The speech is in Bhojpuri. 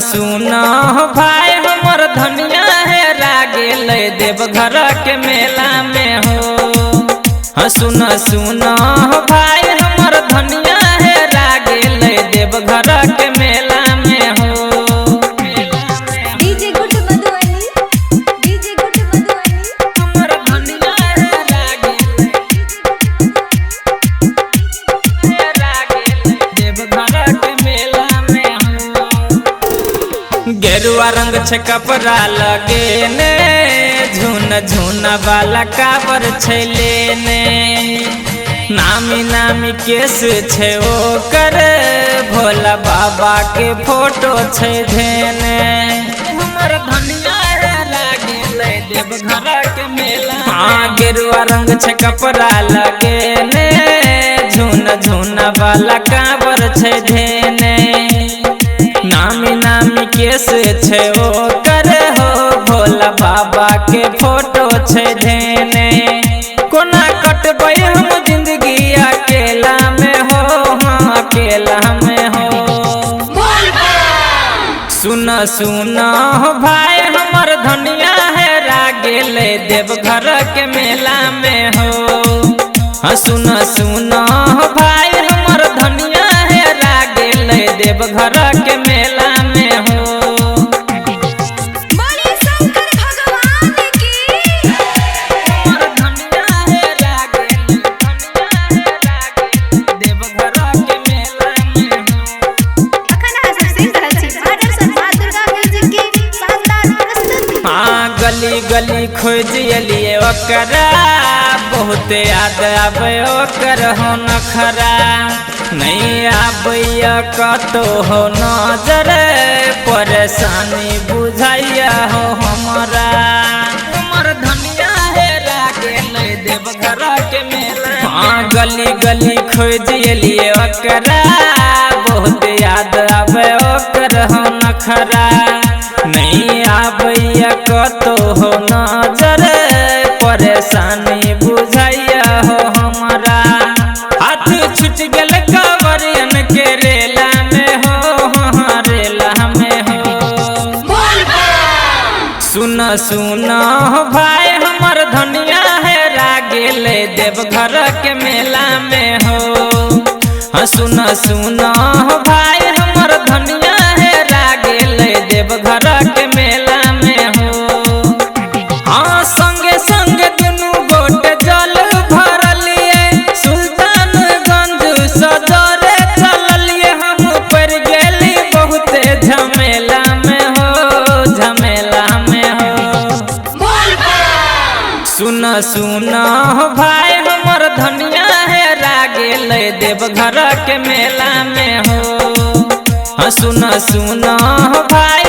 सुना भाई हमर धनिया है गेल देवघर के मेला में हो। सुना सुना भाई हमर धनिया है गेल देवघर के मेला में हो। DJ good Madhubani, DJ good Madhubani. हमर धनिया है गेल देवघर के मेला में हो। गेरुआ रंग छे कपड़ा लगे ने झुन झुन वाला काबर छले ने नामी नामी केस छे ओ कर भोला बाबा के फोटो छे धेने। हमर धनिया लागे देवघर के मेला। हाँ गेरुआ रंग छे कपड़ा लगे ने झुन झुन वाला काबर छे धेने नामी नामी केस छे ओ कर हो भोला बाबा के फोटो छे धेने। कोना कटबै हम जिंदगी अकेला में हो, हाँ अकेला में हो। सुना सुना भाई हमर धनिया है गेल देवघर के मेला में हो। सुना सुना भाई हमर धनिया है गेल देवघर के मेला में हो। बोले शंकर भगवान की। हमर धनिया है गेल देवघर के मेला में हो। अखन अहाँ सब सुनि रहल छी भारत सरकार दुर्गा म्यूजिक की शानदार प्रस्तुति। हाँ गली गली खोज एलिए ओकरा बहुत याद आबे ओकर हो नखरा नहीं आबैया कतो हो नजर परेशानी बुझाइया हो हमरा। हमर धनिया है गेल देवघर के मेला। हाँ गली गली खोज एलिए ओकरा बहुत याद आबे ओकर हो नखरा नहीं आबैया कतो हो नजर परेशानी बुझाइया हो हमरा। हाथ छूट गेल कवरियन के रेला में हो, हाँ रेला में हो। सुना सुना भाई हमर धनिया है गेल देवघर के मेला में हो। सुना सुना भाई हमर धनिया है गेल देवघर के मेला में हो। हाँ संगे संगे दुनू गोट जल भरलिए सुल्तानगंज सजरे चललिए हम पर गेली बहुते झमेला में हो, झमेला में हो। सुना सुना भाई हमर धनिया है गेल देवघर के मेला में हो। सुना सुना भाई